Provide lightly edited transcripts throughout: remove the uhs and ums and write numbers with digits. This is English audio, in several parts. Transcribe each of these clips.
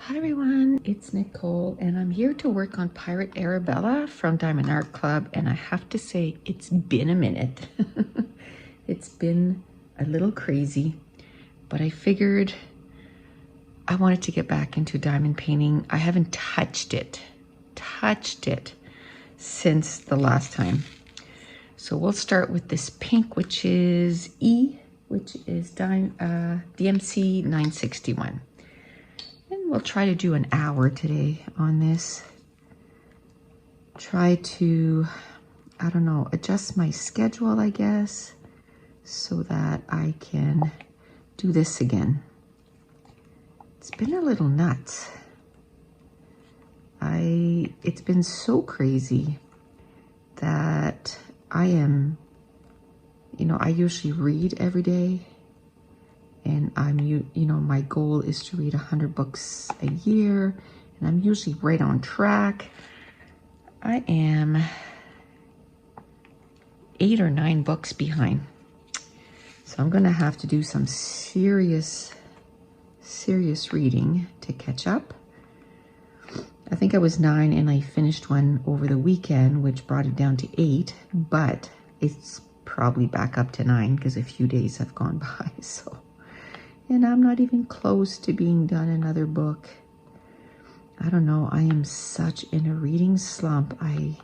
Hi everyone, it's Nicole and I'm here to work on Pirate Arabella from Diamond Art Club, and I have to say it's been a minute. It's been a little crazy, but I figured I wanted to get back into diamond painting. I haven't touched it since the last time. So we'll start with this pink, which is E, which is DMC 961. And we'll try to do an hour today on this. Try to, I don't know, adjust my schedule, I guess, so that I can do this again. It's been a little nuts. It's been so crazy that I am, I usually read every day. And my goal is to read 100 books a year, and I'm usually right on track. I am 8 or 9 books behind. So I'm gonna have to do some serious reading to catch up. I think I was 9 and I finished one over the weekend, which brought it down to 8, but it's probably back up to 9 because a few days have gone by, so. And I'm not even close to being done another book. I don't know, I am such in a reading slump. I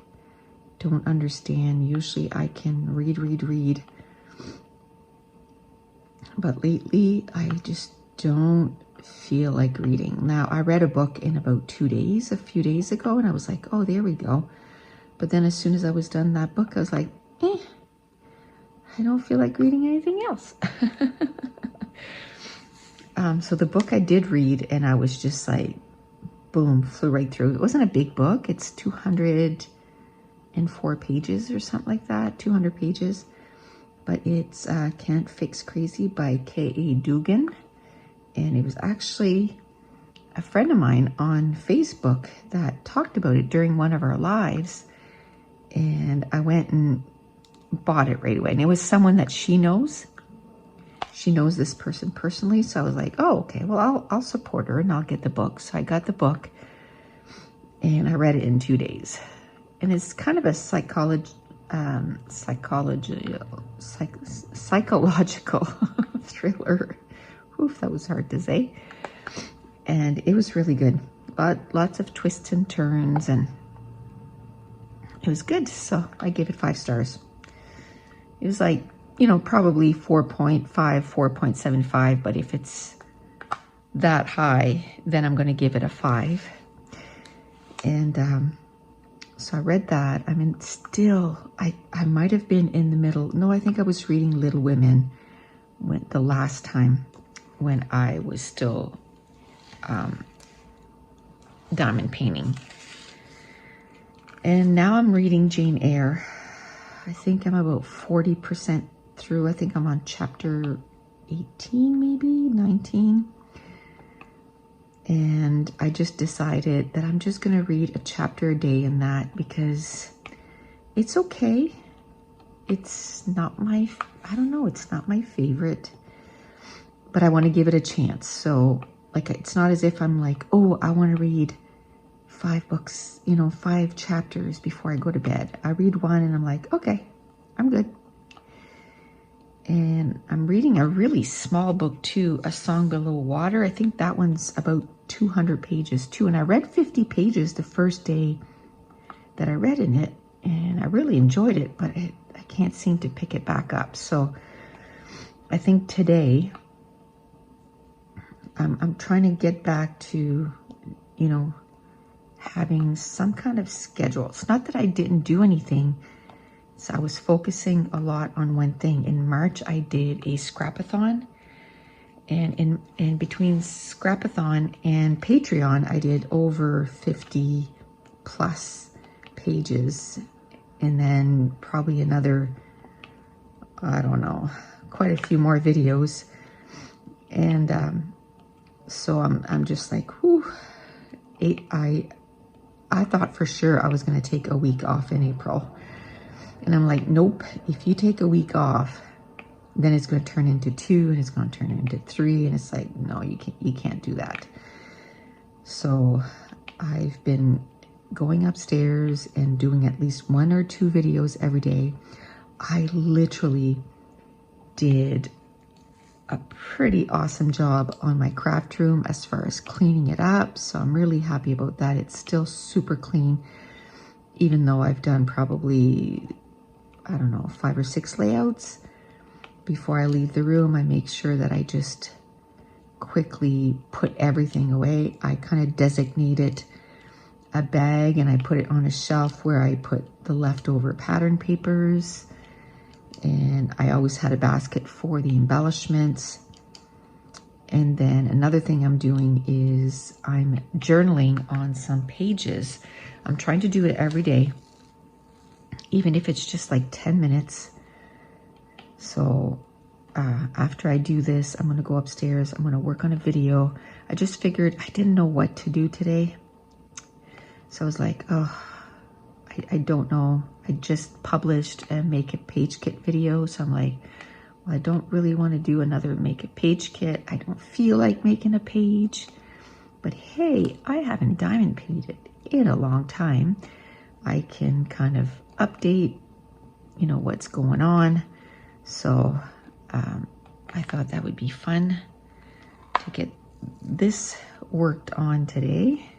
don't understand. Usually I can read. But lately I just don't feel like reading. Now, I read a book in about 2 days, a few days ago, and I was like, oh, there we go. But then as soon as I was done that book, I was like, I don't feel like reading anything else. So the book I did read, and I was just like, boom, flew right through. It wasn't a big book. It's 204 pages or something like that, 200 pages. But it's Can't Fix Crazy by K.A. Dugan. And it was actually a friend of mine on Facebook that talked about it during one of our lives. And I went and bought it right away. And it was someone that she knows. She knows this person personally, so I was like, oh, okay, well, I'll support her and I'll get the book. So I got the book and I read it in 2 days. And it's kind of a psychological thriller. Oof, that was hard to say. And it was really good. Lots of twists and turns, and it was good. So I gave it 5 stars. It was like, probably 4.5, 4.75, but if it's that high, then I'm going to give it a 5. And so I read that. I mean, still, I might have been in the middle. No, I think I was reading Little Women the last time when I was still diamond painting. And now I'm reading Jane Eyre. I think I'm about 40% through. I think I'm on chapter 18, maybe 19. And I just decided that I'm just going to read a chapter a day in that, because it's okay. It's not it's not my favorite, but I want to give it a chance. So like, it's not as if I'm like, oh, I want to read 5 books, 5 chapters before I go to bed. I read one and I'm like, okay, I'm good. And I'm reading a really small book too, A Song Below Water. I think that one's about 200 pages too. And I read 50 pages the first day that I read in it, and I really enjoyed it, but I can't seem to pick it back up. So I think today I'm trying to get back to, having some kind of schedule. It's not that I didn't do anything. So I was focusing a lot on one thing. In March, I did a scrapathon. And in between scrapathon and Patreon, I did over 50 plus pages. And then probably another, I don't know, quite a few more videos. And so I'm just like, whew. I thought for sure I was going to take a week off in April. And I'm like, nope, if you take a week off, then it's going to turn into 2 and it's going to turn into 3. And it's like, no, you can't do that. So I've been going upstairs and doing at least 1 or 2 videos every day. I literally did a pretty awesome job on my craft room as far as cleaning it up. So I'm really happy about that. It's still super clean, even though I've done probably, I don't know, 5 or 6 layouts. Before I leave the room, I make sure that I just quickly put everything away. I kind of designated a bag and I put it on a shelf where I put the leftover pattern papers. And I always had a basket for the embellishments. And then another thing I'm doing is I'm journaling on some pages. I'm trying to do it every day, even if it's just like 10 minutes. So after I do this, I'm going to go upstairs. I'm going to work on a video. I just figured I didn't know what to do today. So I was like, oh, I don't know. I just published a Make a Page Kit video. So I'm like, well, I don't really want to do another Make a Page Kit. I don't feel like making a page. But hey, I haven't diamond painted in a long time. I can kind of update, you know, what's going on. So I thought that would be fun to get this worked on today.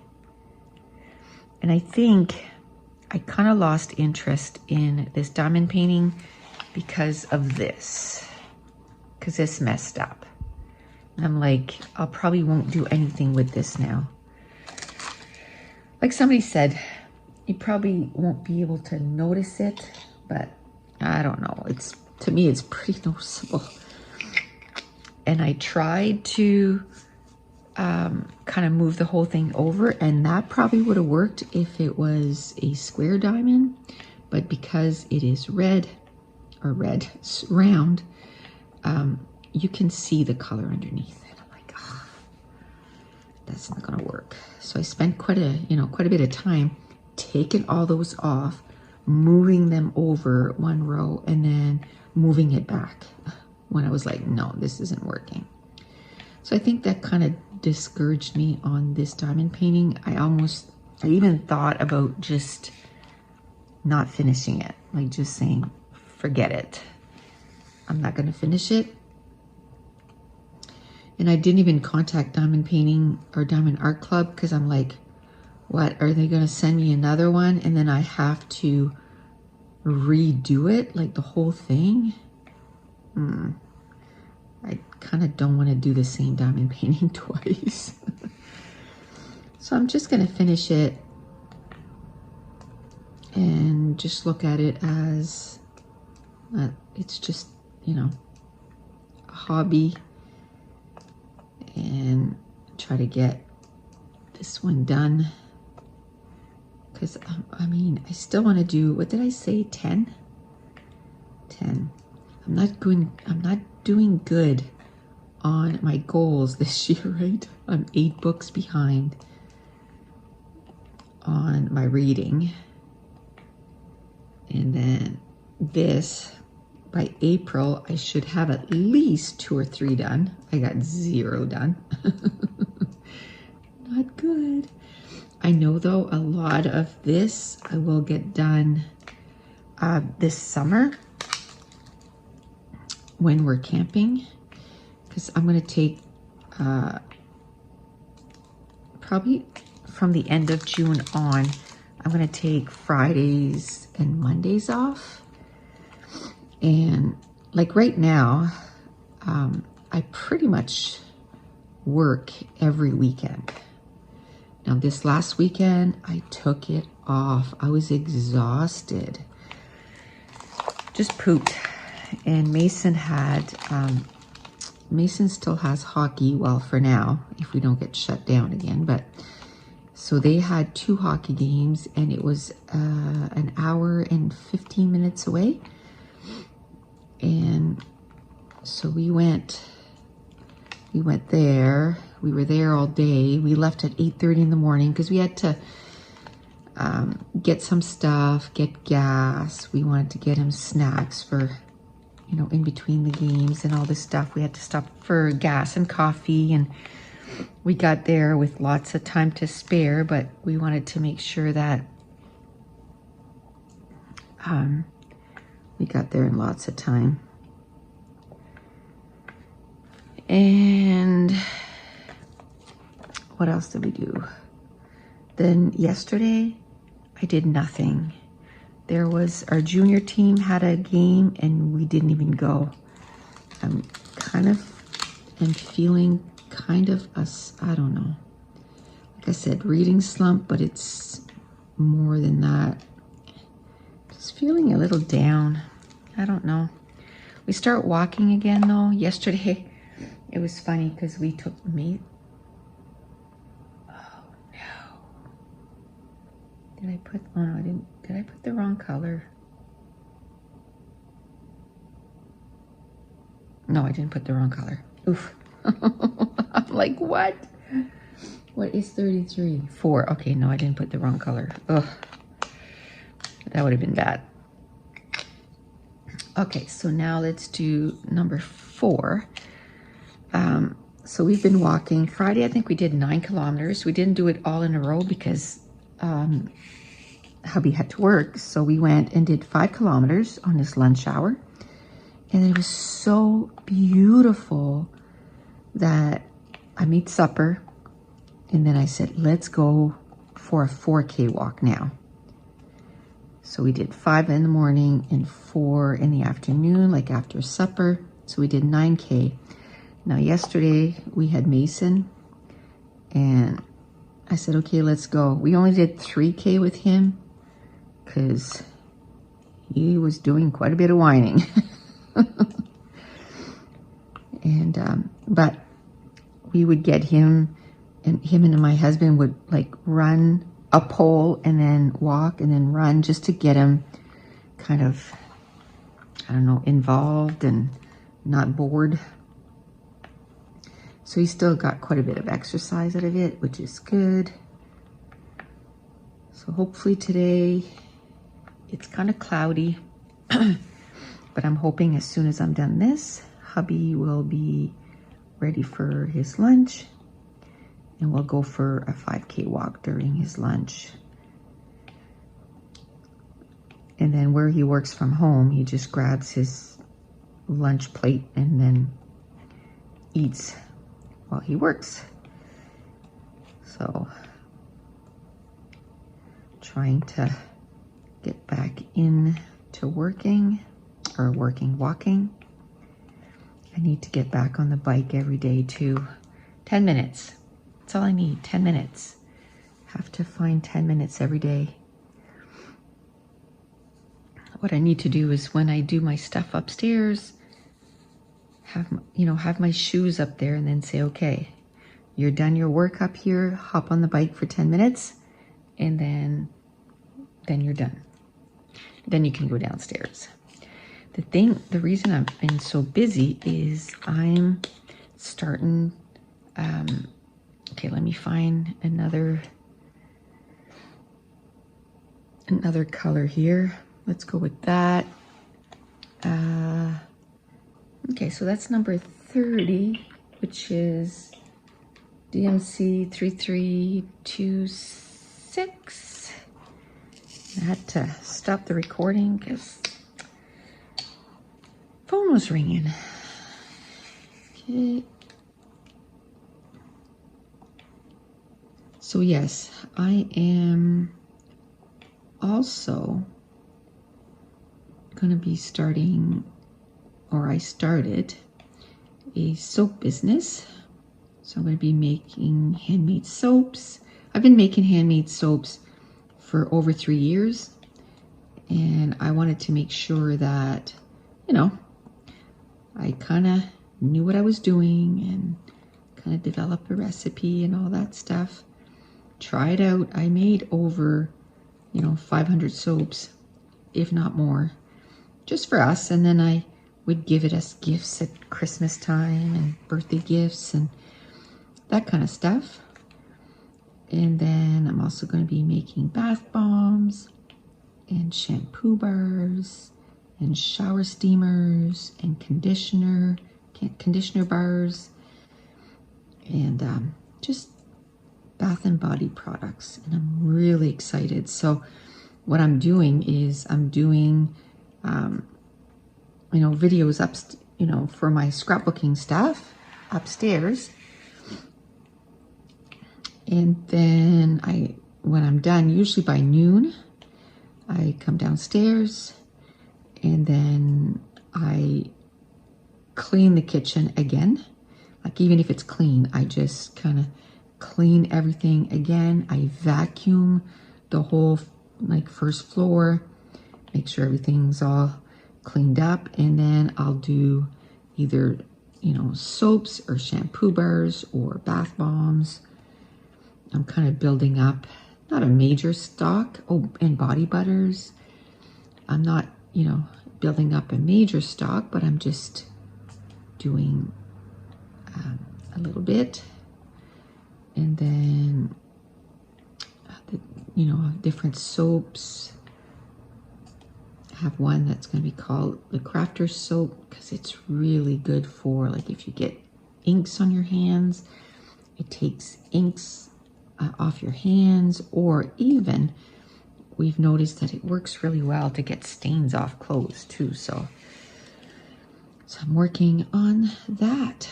And I think I kind of lost interest in this diamond painting because of this, because this messed up. And I'm like, I'll probably won't do anything with this now. Like somebody said, you probably won't be able to notice it, but I don't know. It's, to me, it's pretty noticeable. And I tried to kind of move the whole thing over, and that probably would have worked if it was a square diamond. But because it is red, or round, you can see the color underneath it. I'm like, oh, that's not gonna work. So I spent quite a bit of time taking all those off, moving them over one row, and then moving it back when I was like, no, this isn't working. So I think that kind of discouraged me on this diamond painting. I even thought about just not finishing it, like just saying, forget it. I'm not gonna finish it. And I didn't even contact Diamond Painting or Diamond Art Club because I'm like, what, are they gonna send me another one? And then I have to redo it, like the whole thing? I kind of don't want to do the same diamond painting twice. So I'm just going to finish it and just look at it as it's just, you know, a hobby, and try to get this one done. Because, I mean, I still want to do, what did I say, 10? 10. I'm not doing good on my goals this year, right? I'm 8 books behind on my reading. And then this, by April, I should have at least 2 or 3 done. I got 0 done. Not good. I know though, a lot of this I will get done this summer when we're camping, because I'm going to take probably from the end of June on, I'm going to take Fridays and Mondays off. And like right now, I pretty much work every weekend. Now this last weekend, I took it off. I was exhausted. Just pooped. And Mason still has hockey, well, for now, if we don't get shut down again. But so they had 2 hockey games, and it was an hour and 15 minutes away. And so we went there. We were there all day. We left at 8:30 in the morning because we had to get some stuff, get gas. We wanted to get him snacks for, you know, in between the games and all this stuff. We had to stop for gas and coffee, and we got there with lots of time to spare, but we wanted to make sure that we got there in lots of time. And what else did we do? Then yesterday, I did nothing. There was, our junior team had a game and we didn't even go. I'm feeling kind of I don't know. Like I said, reading slump, but it's more than that. Just feeling a little down. I don't know. We start walking again though. Yesterday, it was funny because we took me. Oh no. Did I put, oh no, I didn't. Did I put the wrong color? No, I didn't put the wrong color. Oof. I'm like, what? What is 33? 4. Okay, no, I didn't put the wrong color. Ugh. That would have been bad. Okay, so now let's do number 4. So we've been walking. Friday, I think we did 9 kilometers. We didn't do it all in a row because hubby had to work. So we went and did 5 kilometers on his lunch hour. And it was so beautiful that I made supper. And then I said, let's go for a 4K walk now. So we did 5 in the morning and 4 in the afternoon, like after supper. So we did 9K. Now yesterday we had Mason and I said, okay, let's go. We only did 3K with him because he was doing quite a bit of whining. And, but we would get him and my husband would like run a pole and then walk and then run just to get him kind of, I don't know, involved and not bored. So he still got quite a bit of exercise out of it, which is good. So hopefully today, it's kind of cloudy, but I'm hoping as soon as I'm done this, hubby will be ready for his lunch and we'll go for a 5K walk during his lunch. And then where he works from home, he just grabs his lunch plate and then eats while he works. So trying to get back into walking. I need to get back on the bike every day too. 10 minutes. That's all I need, 10 minutes. Have to find 10 minutes every day. What I need to do is when I do my stuff upstairs, have my shoes up there and then say, okay, you're done your work up here, hop on the bike for 10 minutes, and then you're done. Then you can go downstairs. The reason I've been so busy is I'm starting, okay, let me find another color here. Let's go with that. Okay, so that's number 30, which is DMC 3326. I had to stop the recording because phone was ringing. Okay. So yes, I am also going to be starting, or I started a soap business. So I'm going to be making handmade soaps. I've been making handmade soaps for over 3 years. And I wanted to make sure that, I kind of knew what I was doing and kind of develop a recipe and all that stuff. Try it out. I made over, 500 soaps, if not more, just for us. And then I would give it as gifts at Christmas time and birthday gifts and that kind of stuff. And then I'm also going to be making bath bombs and shampoo bars and shower steamers and conditioner bars and just bath and body products, and I'm really excited. So what I'm doing is I'm doing videos for my scrapbooking stuff upstairs, and then when I'm done, usually by noon, I come downstairs and then I clean the kitchen again. Like, even if it's clean, I just kind of clean everything again. I vacuum the whole first floor, make sure everything's all cleaned up, and then I'll do either soaps or shampoo bars or bath bombs. I'm kind of building up, not a major stock. Oh, and body butters. I'm not building up a major stock, but I'm just doing a little bit, and then different soaps. I have one that's going to be called the Crafter soap, because it's really good for, like, if you get inks on your hands, it takes inks off your hands, or even we've noticed that it works really well to get stains off clothes too. So I'm working on that,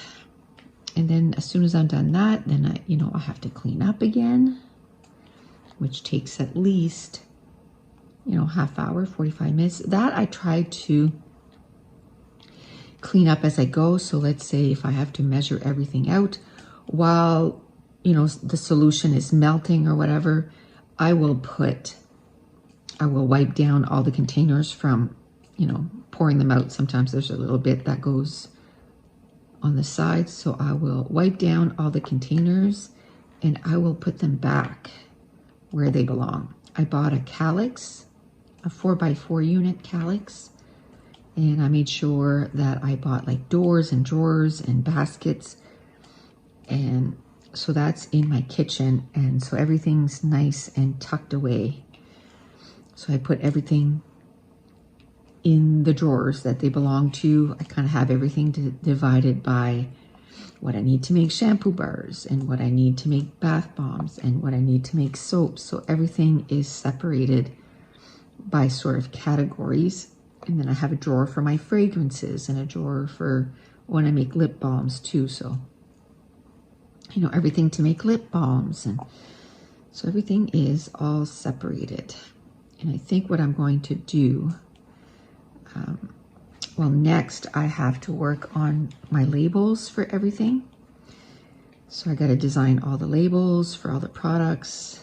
and then as soon as I'm done that, then I have to clean up again, which takes at least half hour, 45 minutes. That I try to clean up as I go. So let's say if I have to measure everything out while the solution is melting or whatever, I will wipe down all the containers from pouring them out. Sometimes there's a little bit that goes on the side, so I will wipe down all the containers and I will put them back where they belong. I bought a calyx, a 4x4 unit calyx, and I made sure that I bought like doors and drawers and baskets, and so that's in my kitchen, and so everything's nice and tucked away. So I put everything in the drawers that they belong to. I kind of have everything divided by what I need to make shampoo bars, and what I need to make bath bombs, and what I need to make soaps. So everything is separated by sort of categories. And then I have a drawer for my fragrances, and a drawer for when I make lip balms too. So everything to make lip balms, and so everything is all separated. And I think what I'm going to do, next I have to work on my labels for everything. So I got to design all the labels for all the products,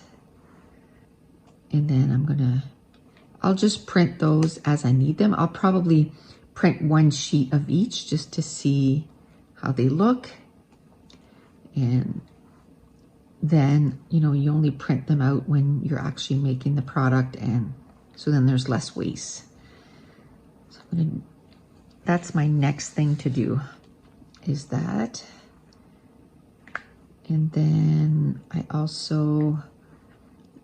and then I'll just print those as I need them. I'll probably print one sheet of each just to see how they look. And then, you only print them out when you're actually making the product, and so then there's less waste. So that's my next thing to do, is that. And then I also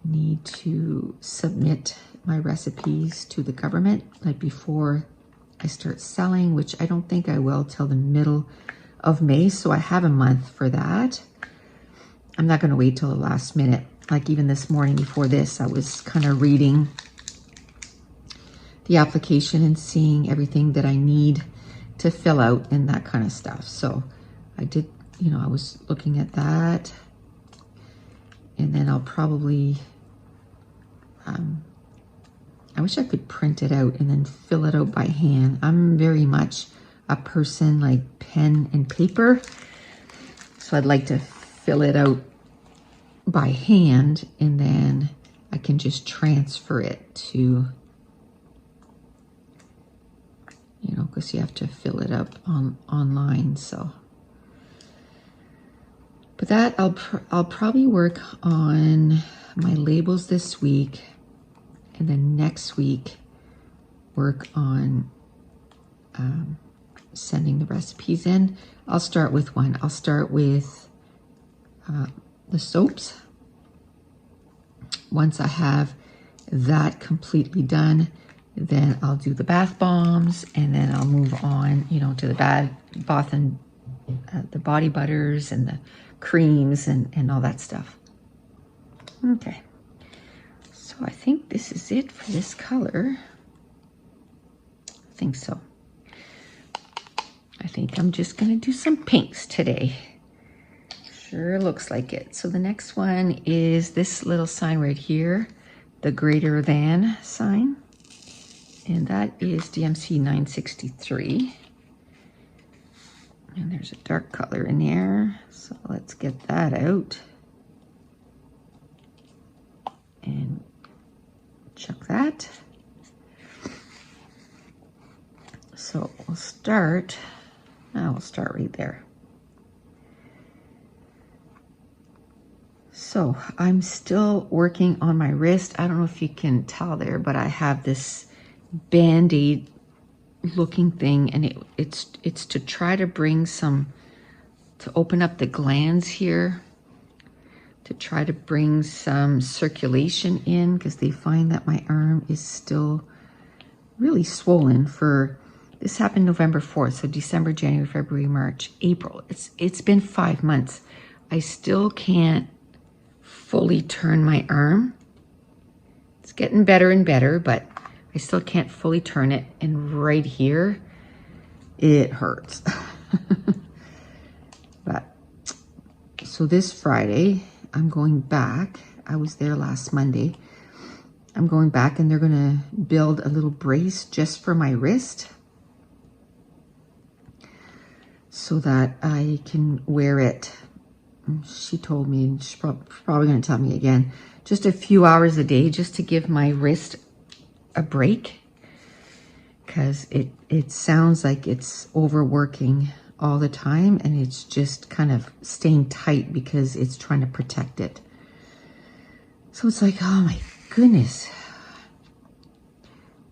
need to submit my recipes to the government, like before I start selling, which I don't think I will till the middle of May. So I have a month for that. I'm not going to wait till the last minute. Like even this morning before this, I was kind of reading the application and seeing everything that I need to fill out and that kind of stuff. So I did, I was looking at that, and then I'll probably, I wish I could print it out and then fill it out by hand. I'm very much a person like pen and paper, so I'd like to fill it out by hand, and then I can just transfer it to, because you have to fill it up online. So, but that I'll probably work on my labels this week, and then next week work on sending the recipes in. I'll start with one. I'll start with the soaps. Once I have that completely done, then I'll do the bath bombs, and then I'll move on, to the bath and the body butters and the creams and all that stuff. Okay, so I think this is it for this color. I think so. I think I'm just gonna do some pinks today. Sure looks like it. So the next one is this little sign right here, the greater than sign. And that is DMC 963. And there's a dark color in there. So let's get that out. And chuck that. So we'll start, we'll start right there. So I'm still working on my wrist. I don't know if you can tell there, but I have this Band-Aid looking thing, and it's to try to bring to open up the glands here, to try to bring some circulation in, because they find that my arm is still really swollen. This happened November 4th, so December, January, February, March, April. It's been 5 months. I still can't fully turn my arm. It's getting better and better, but I still can't fully turn it. And right here, it hurts. But so this Friday, I'm going back. I was there last Monday. I'm going back, and they're gonna build a little brace just for my wrist so that I can wear it. She told me, and she's probably going to tell me again, just a few hours a day, just to give my wrist a break, because it sounds like it's overworking all the time, and it's just kind of staying tight because it's trying to protect it. So it's like, oh my goodness,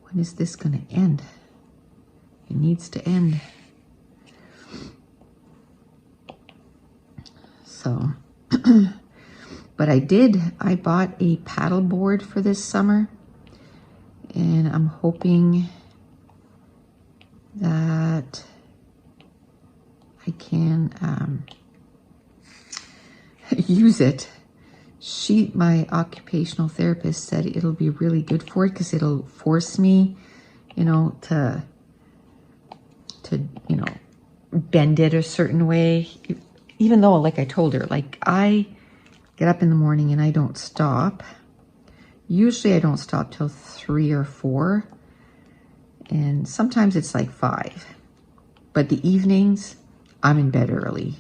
when is this going to end? It needs to end. So, but I bought a paddle board for this summer, and I'm hoping that I can use it. My occupational therapist said it'll be really good for it, because it'll force me, to bend it a certain way. Even though, like I told her, like I get up in the morning and I don't stop. Usually I don't stop till 3 or 4. And sometimes it's like 5. But the evenings, I'm in bed early.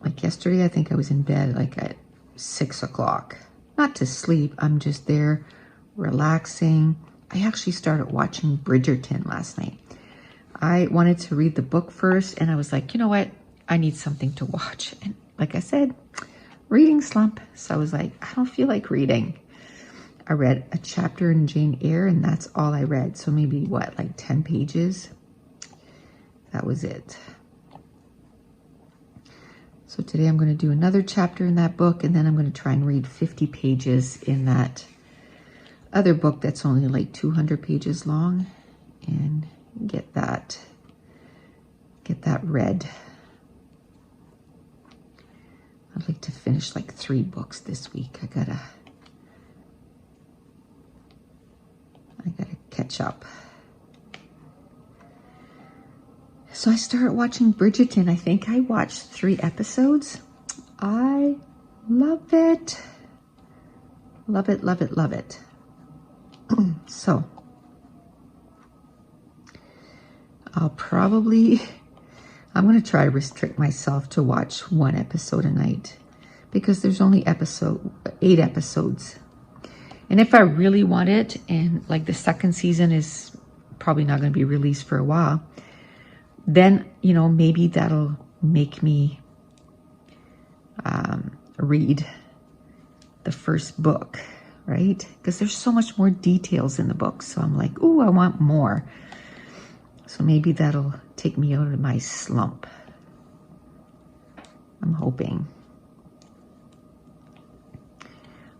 Like yesterday, I think I was in bed like at 6 o'clock. Not to sleep, I'm just there relaxing. I actually started watching Bridgerton last night. I wanted to read the book first, and I was like, you know what? I need something to watch. And like I said, reading slump. So I was like, I don't feel like reading. I read a chapter in Jane Eyre, and that's all I read. So maybe what, like 10 pages? That was it. So today I'm going to do another chapter in that book, and then I'm going to try and read 50 pages in that other book that's only like 200 pages long, and get that read. I'd like to finish like 3 books this week. I gotta catch up. So I started watching Bridgerton. I think I watched 3 episodes. I love it. Love it, love it, love it. So I'm going to try to restrict myself to watch 1 episode a night, because there's only 8 episodes. And if I really want it, and like the 2nd season is probably not going to be released for a while, then, maybe that'll make me read the first book, right? Because there's so much more details in the book. So I'm like, ooh, I want more. So maybe that'll take me out of my slump. I'm hoping.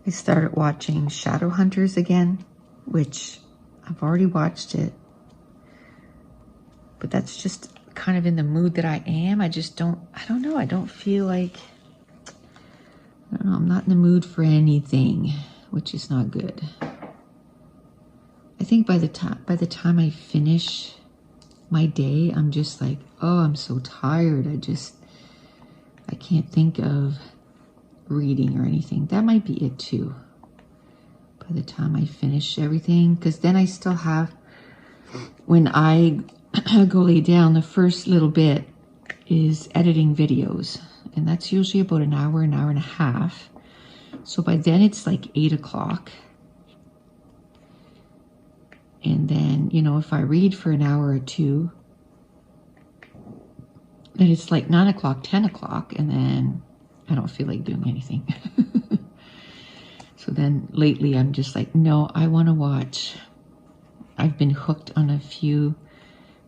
I started watching Shadowhunters again, which I've already watched it. But that's just kind of in the mood that I am. I don't know. I don't feel like, I don't know, I'm not in the mood for anything, which is not good. I think by the time I finish my day, I'm just like, oh, I'm so tired. I can't think of reading or anything. That might be it too. By the time I finish everything, because then I still have, when I go lay down, the first little bit is editing videos, and that's usually about an hour and a half. So by then it's like 8 o'clock. And then, you know, if I read for an hour or two, then it's like 9 o'clock, 10 o'clock, and then I don't feel like doing anything. So then lately I'm just like, no, I want to watch. I've been hooked on a few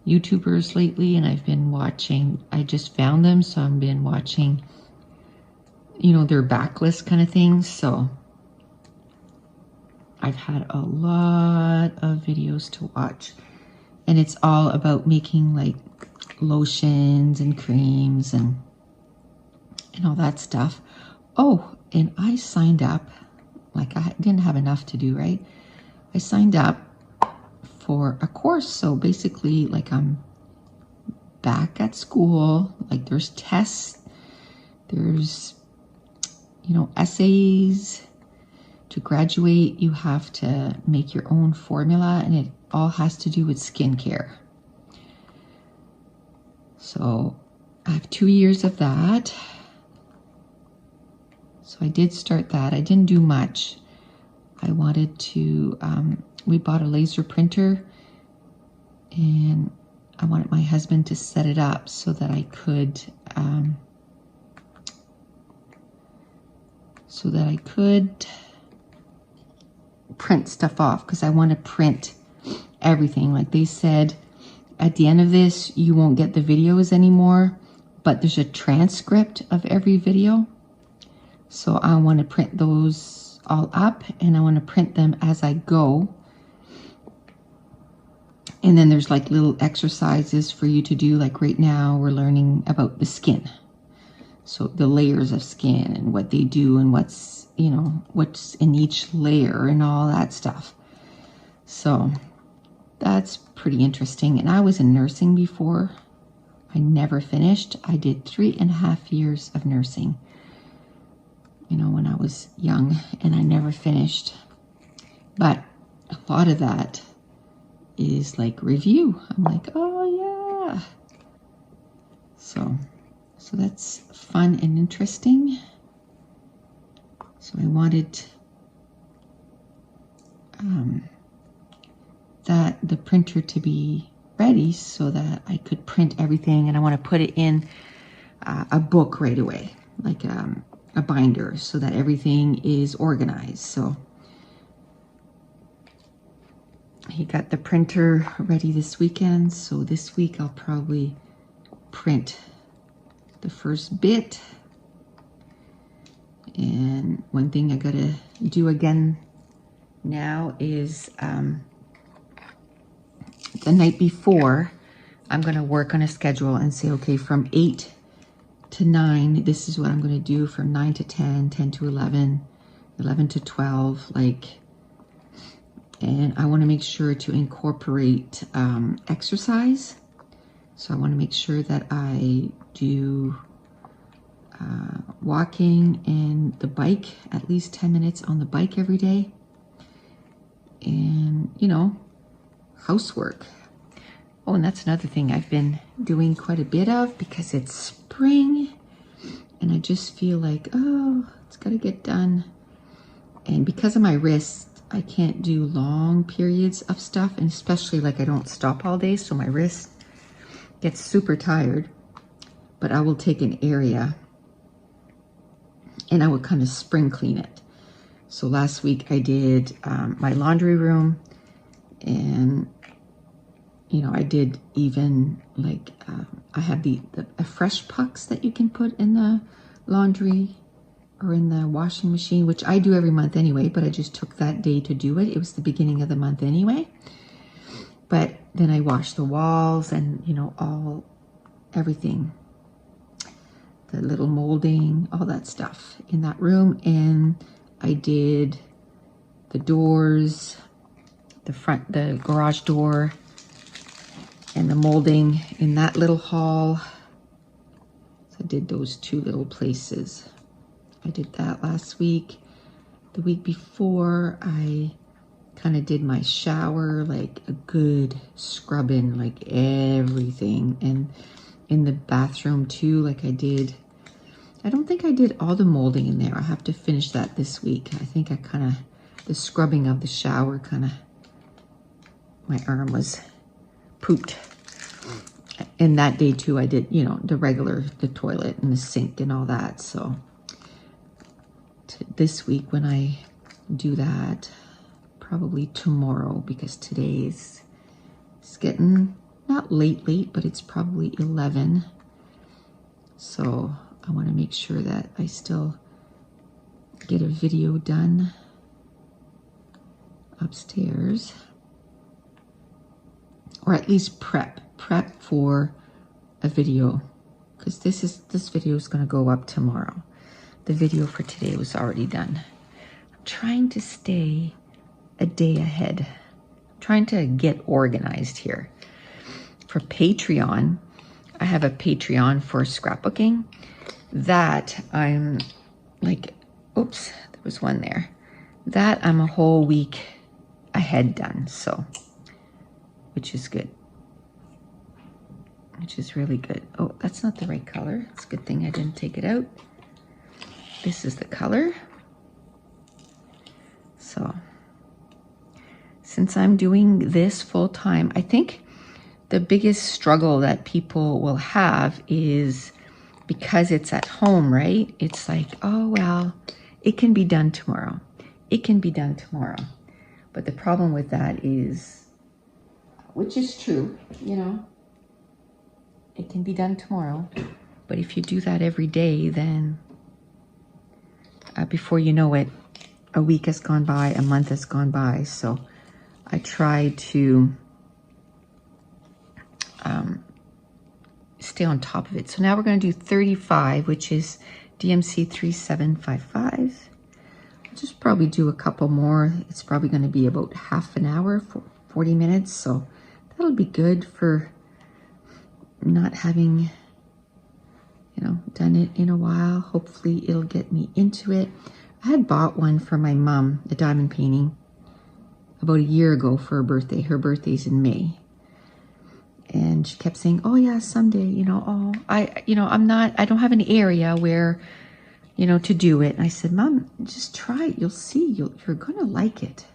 YouTubers lately, and I've been watching, I just found them, so I've been watching, you know, their backlist kind of things. So I've had a lot of videos to watch, and it's all about making like lotions and creams and all that stuff. Oh, and I signed up, like I didn't have enough to do, right? I signed up for a course. So basically, like, I'm back at school, like there's tests, there's, you know, essays. To graduate, you have to make your own formula, and it all has to do with skincare. So I have 2 years of that. So I did start that. I didn't do much. I wanted to, we bought a laser printer, and I wanted my husband to set it up so that I could, print stuff off, because I want to print everything. Like they said, at the end of this, you won't get the videos anymore, but there's a transcript of every video. So I want to print those all up, and I want to print them as I go. And then there's like little exercises for you to do. Like right now we're learning about the skin. So the layers of skin and what they do and what's, you know, what's in each layer and all that stuff. So that's pretty interesting. And I was in nursing before. I never finished. I did 3.5 years of nursing, you know, when I was young, and I never finished. But a lot of that is like review. I'm like, oh yeah. So that's fun and interesting. So I wanted the printer to be ready so that I could print everything, and I want to put it in a book right away, like a binder, so that everything is organized. So he got the printer ready this weekend, so this week I'll probably print the first bit. And one thing I gotta do again now is the night before, I'm gonna work on a schedule and say, okay, from 8 to 9, this is what I'm gonna do. From 9 to 10, 10 to 11, 11 to 12, like, and I wanna make sure to incorporate exercise. So I wanna make sure that I do walking and the bike, at least 10 minutes on the bike every day. And, you know, housework. Oh, and that's another thing I've been doing quite a bit of, because it's spring and I just feel like, oh, it's got to get done. And because of my wrist, I can't do long periods of stuff, and especially like I don't stop all day, so my wrist gets super tired. But I will take an area and I will kind of spring clean it. So last week I did my laundry room, and you know, I did even like, I have the fresh pucks that you can put in the laundry or in the washing machine, which I do every month anyway, but I just took that day to do it. It was the beginning of the month anyway. But then I washed the walls and, you know, all everything. The little molding, all that stuff in that room. And I did the doors, the garage door, and the molding in that little hall. So I did those 2 little places. I did that last week. The week before, I kind of did my shower, like a good scrubbing, like everything. And in the bathroom too, like I don't think I did all the molding in there. I have to finish that this week. I think I kind of, the scrubbing of the shower kind of, my arm was pooped. And that day too, I did, you know, the toilet and the sink and all that. So this week when I do that, probably tomorrow, because today's, it's getting not late, but it's probably 11. So I want to make sure that I still get a video done upstairs, or at least prep for a video, because this video is going to go up tomorrow. The video for today was already done. I'm trying to stay a day ahead. I'm trying to get organized here. For Patreon, I have a Patreon for scrapbooking that I'm like, oops, there was one there. That I'm a whole week ahead done, so, which is good. Which is really good. Oh, that's not the right color. It's a good thing I didn't take it out. This is the color. So, since I'm doing this full time, I think the biggest struggle that people will have is because it's at home, right? It's like, oh, well, it can be done tomorrow. It can be done tomorrow. But the problem with that is, which is true, you know, it can be done tomorrow. But if you do that every day, then before you know it, a week has gone by, a month has gone by. So I try to stay on top of it. So now we're going to do 35, which is DMC 3755. I'll just probably do a couple more. It's probably going to be about half an hour, 40 minutes. So that'll be good for not having, you know, done it in a while. Hopefully it'll get me into it. I had bought one for my mom, a diamond painting, about a year ago for her birthday. Her birthday's in May. And she kept saying, oh yeah, someday, you know, oh, I don't have an area where, you know, to do it. And I said, Mom, just try it. You'll see, you're going to like it.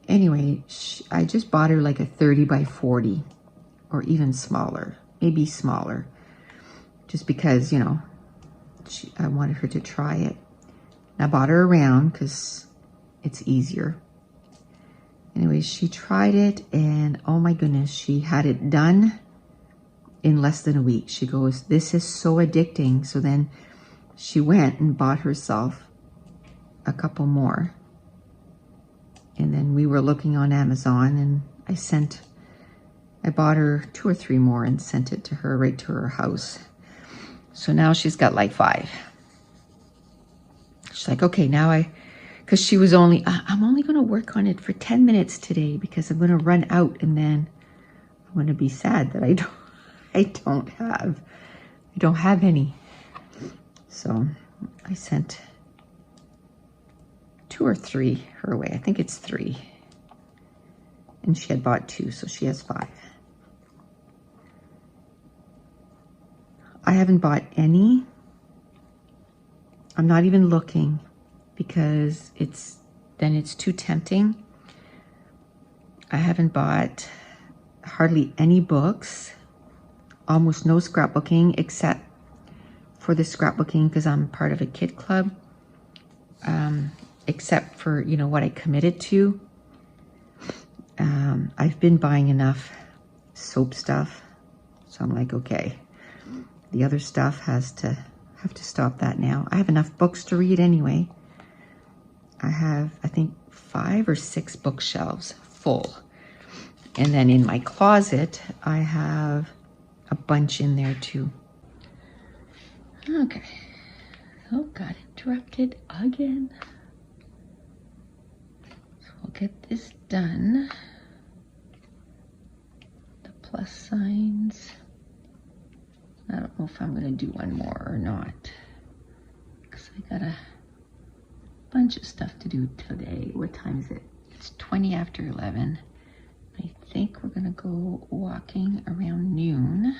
Anyway, I just bought her like a 30 by 40 or even smaller, maybe smaller, just because, you know, I wanted her to try it. And I bought her a round because it's easier. Anyways, she tried it and oh my goodness, she had it done in less than a week. She goes, this is so addicting. So then she went and bought herself a couple more. And then we were looking on Amazon and I bought her 2 or 3 more and sent it to her, right to her house. So now she's got like 5. She's like, okay, now because she was I'm only going to work on it for 10 minutes today because I'm going to run out and then I'm going to be sad that I don't have any. So I sent 2 or 3 her way. I think it's 3. And she had bought 2, so she has 5. I haven't bought any. I'm not even looking because it's too tempting. I haven't bought hardly any books, almost no scrapbooking, except for the scrapbooking because I'm part of a kid club, except for, you know, what I committed to. I've been buying enough soap stuff, so I'm like, okay, the other stuff have to stop that now. I have enough books to read anyway. I have, I think, 5 or 6 bookshelves full. And then in my closet, I have a bunch in there too. Okay, so got interrupted again. So we'll get this done. The plus signs. I don't know if I'm gonna do one more or not, because I got a bunch of stuff to do today. What time is it? It's 20 after 11. I think we're gonna go walking around noon.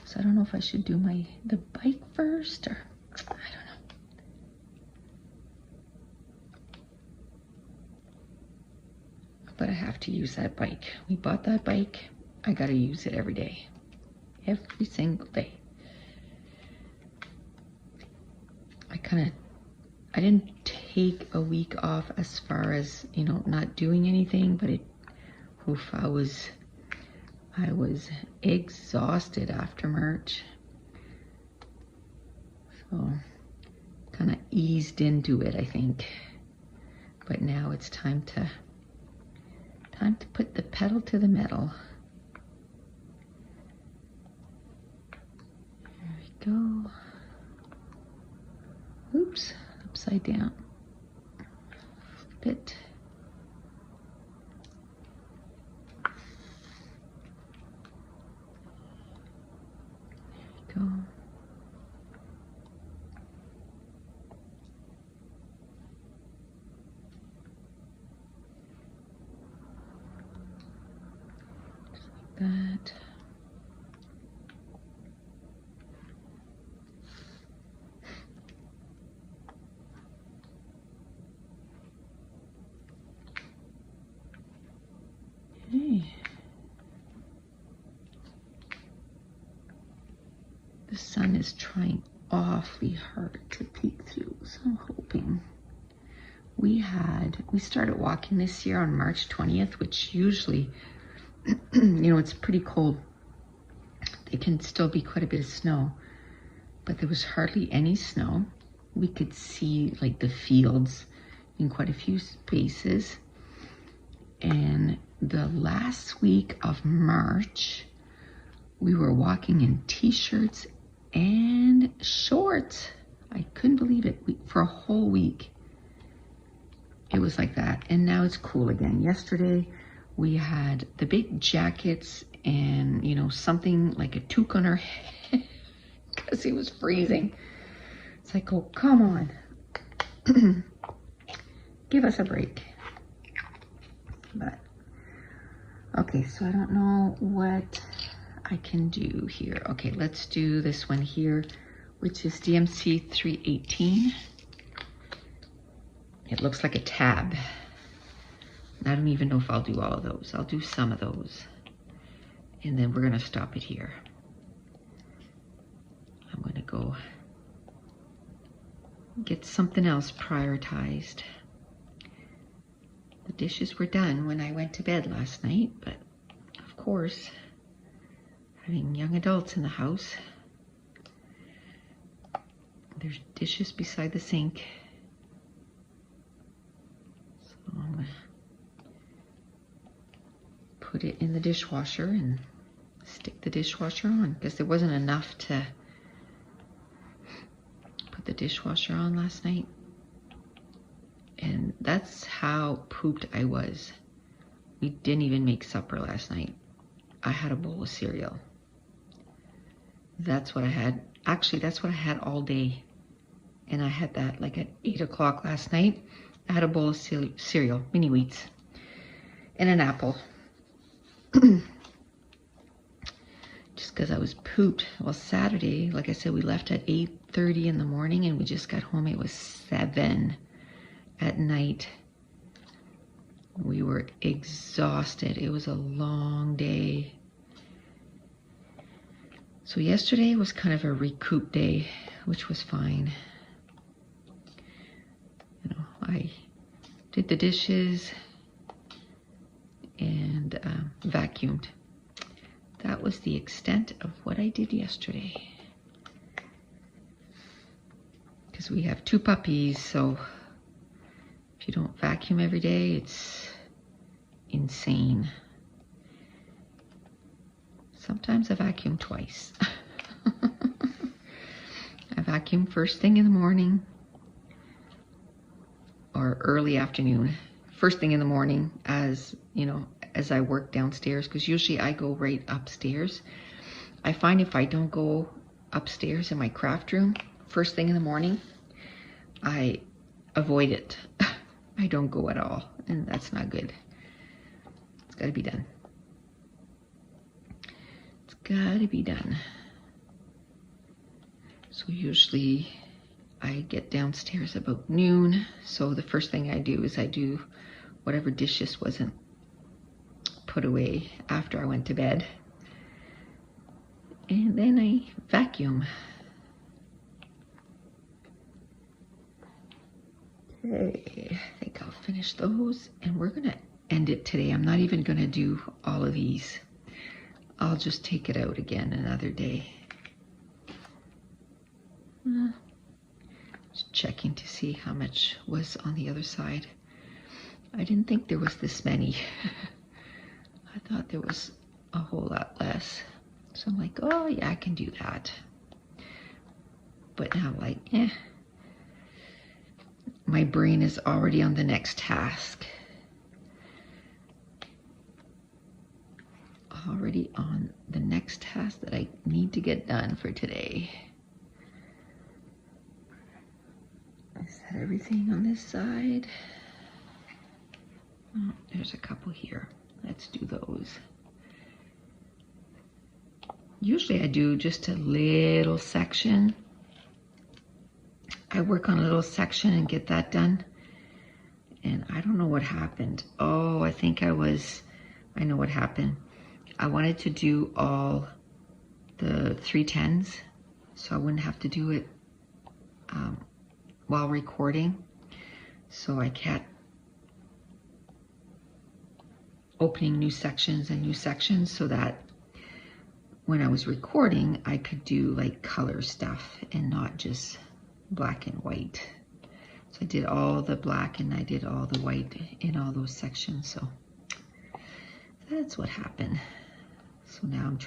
So I don't know if I should do the bike first, or I don't know. But I have to use that bike. We bought that bike. I gotta use it every day. Every single day. I didn't take a week off as far as, you know, not doing anything, but I was exhausted after March. So kind of eased into it, I think. But now it's time to put the pedal to the metal. There we go. Oops, upside down. Flip it. There we go. Just like that. The sun is trying awfully hard to peek through, so I'm hoping. We started walking this year on March 20th, which usually, you know, it's pretty cold. There can still be quite a bit of snow, but there was hardly any snow. We could see like the fields in quite a few spaces. And the last week of March, we were walking in t-shirts and shorts. I couldn't believe it. For a whole week, it was like that. And now it's cool again. Yesterday, we had the big jackets and, you know, something like a toque on our head because it was freezing. It's like, oh, come on. Give us a break. But, okay, so I don't know what I can do here. Okay, let's do this one here, which is DMC 318. It looks like a tab. I don't even know if I'll do all of those. I'll do some of those. And then we're gonna stop it here. I'm gonna go get something else prioritized. The dishes were done when I went to bed last night, but of course, having young adults in the house, there's dishes beside the sink. So I'm gonna put it in the dishwasher and stick the dishwasher on, because there wasn't enough to put the dishwasher on last night. And that's how pooped I was. We didn't even make supper last night. I had a bowl of cereal. That's what I had. Actually, that's what I had all day. And I had that like at 8 o'clock last night. I had a bowl of cereal, mini wheats, and an apple. Just because I was pooped. Well, Saturday, like I said, we left at 8:30 in the morning and we just got home. It was 7 at night. We were exhausted. It was a long day. So yesterday was kind of a recoup day, which was fine. You know, I did the dishes and vacuumed. That was the extent of what I did yesterday. Because we have 2 puppies, so if you don't vacuum every day, it's insane. Sometimes I vacuum twice. I vacuum first thing in the morning or early afternoon. First thing in the morning, as you know, as I work downstairs, because usually I go right upstairs. I find if I don't go upstairs in my craft room first thing in the morning, I avoid it. I don't go at all, and that's not good. It's got to be done. It's got to be done. So usually I get downstairs about noon. So the first thing I do is I do whatever dishes wasn't put away after I went to bed. And then I vacuum. Okay, I think I'll finish those, and we're gonna end it today. I'm not even gonna do all of these. I'll just take it out again another day. Just checking to see how much was on the other side. I didn't think there was this many. I thought there was a whole lot less. So I'm like, oh yeah, I can do that. But now I'm like, my brain is already on the next task. Already on the next task that I need to get done for today. Is that everything on this side? Oh, there's a couple here. Let's do those. Usually I do just a little section. I work on a little section and get that done. And I don't know what happened. Oh, I know what happened. I wanted to do all the 310s so I wouldn't have to do it while recording. So I kept opening new sections and new sections so that when I was recording, I could do like color stuff and not just black and white. So I did all the black and I did all the white in all those sections. So that's what happened. So now I'm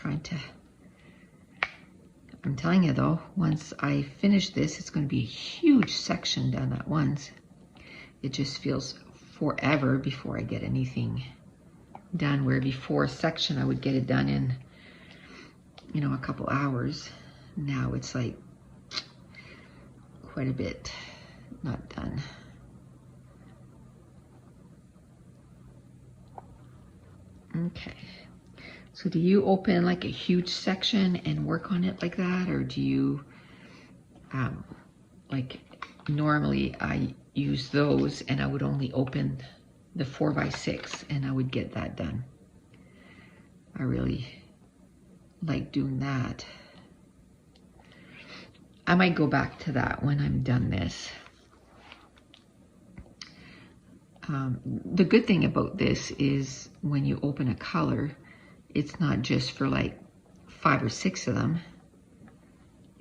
telling you though, once I finish this, it's going to be a huge section done at once. It just feels forever before I get anything done, where before a section I would get it done in, you know, a couple hours. Now it's like quite a bit not done. Okay. So do you open like a huge section and work on it like that? Or do you, like normally I use those and I would only open the 4x6 and I would get that done. I really like doing that. I might go back to that when I'm done this. The good thing about this is when you open a color, it's not just for like 5 or 6 of them.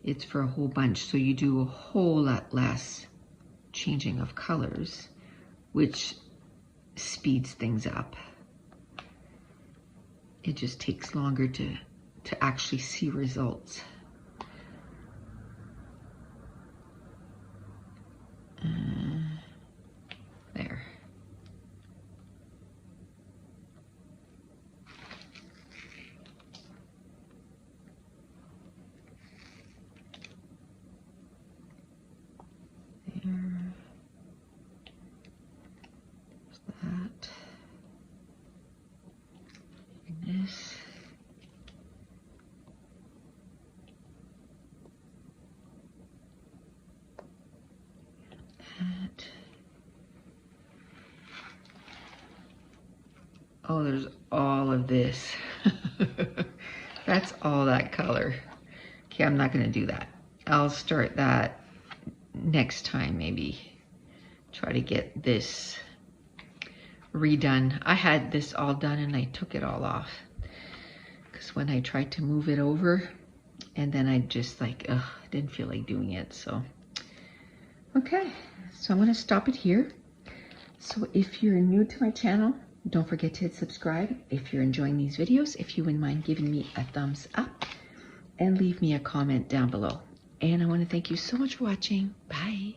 It's for a whole bunch. So you do a whole lot less changing of colors, which speeds things up. It just takes longer to actually see results. There. That. And this. That. Oh, there's all of this. That's all that color. Okay, I'm not gonna do that. I'll start that next time, maybe. Try to get this redone. I had this all done and I took it all off. Because when I tried to move it over, and then I just like, didn't feel like doing it, so. Okay, so I'm gonna stop it here. So if you're new to my channel, Don't forget to hit subscribe if you're enjoying these videos, if you wouldn't mind giving me a thumbs up, and leave me a comment down below. And I want to thank you so much for watching. Bye.